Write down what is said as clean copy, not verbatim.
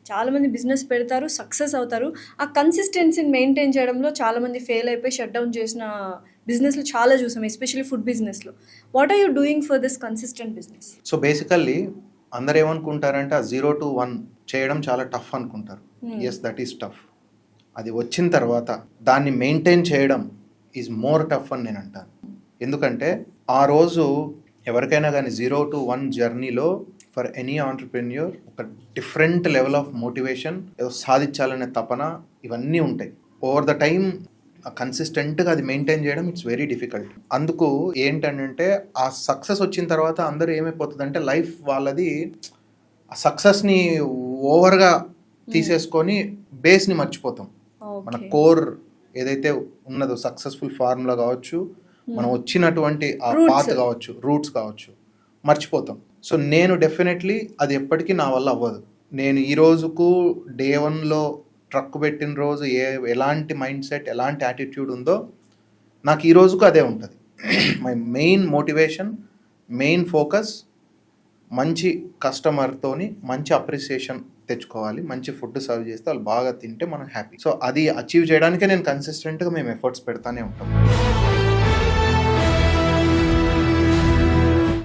చాలామంది బిజినెస్ పెడతారు, సక్సెస్ అవుతారు. ఆ కన్సిస్టెన్సీని మెయింటైన్ చేయడంలో చాలామంది ఫెయిల్ అయిపోయి షట్ డౌన్ చేసిన బిజినెస్‌లు చాలా చూసాం. ఎస్పెషల్లీ ఫుడ్ బిజినెస్‌లో. What are you doing for this consistent business? So basically అందరు ఏమనుకుంటారంటే ఆ 0 to 1 చేయడం చాలా టఫ్ అనుకుంటారు. Yes, that is tough. అది వచ్చిన తర్వాత దాన్ని మెయింటైన్ చేయడం ఈజ్ మోర్ టఫ్ అని నేను అంటాను. ఎందుకంటే ఆ రోజు ఎవరికైనా కానీ 0 to 1 జర్నీలో ఫర్ ఎనీ ఆంటర్ప్రెన్యూర్ ఒక డిఫరెంట్ లెవెల్ ఆఫ్ మోటివేషన్, ఏదో సాధించాలనే తపన, ఇవన్నీ ఉంటాయి. ఓవర్ ద టైం కన్సిస్టెంట్గా అది మెయింటైన్ చేయడం ఇట్స్ వెరీ డిఫికల్ట్. అందుకు ఏంటంటే ఆ సక్సెస్ వచ్చిన తర్వాత అందరూ ఏమైపోతుందంటే లైఫ్ వాళ్ళది ఆ సక్సెస్ని ఓవర్గా తీసేసుకొని బేస్ని మర్చిపోతాం. మన కోర్ ఏదైతే ఉన్నదో సక్సెస్ఫుల్ ఫార్ములా కావచ్చు, మనం వచ్చినటువంటి ఆ పాత్ కావచ్చు, రూట్స్ కావచ్చు, మర్చిపోతాం. సో నేను డెఫినెట్లీ అది ఎప్పటికీ నా వల్ల అవ్వదు. నేను ఈ రోజుకు డే 1లో ట్రక్ పెట్టిన రోజు ఎలాంటి మైండ్ సెట్, ఎలాంటి యాటిట్యూడ్ ఉందో నాకు ఈ రోజుకు అదే ఉంటుంది. My main motivation, main focus మంచి కస్టమర్తోని మంచి అప్రిసియేషన్ తెచ్చుకోవాలి. మంచి ఫుడ్ సర్వ్ చేస్తే వాళ్ళు బాగా తింటే మనం హ్యాపీ. సో అది అచీవ్ చేయడానికే నేను కన్సిస్టెంట్గా మేము ఎఫర్ట్స్ పెడతానే ఉంటాం.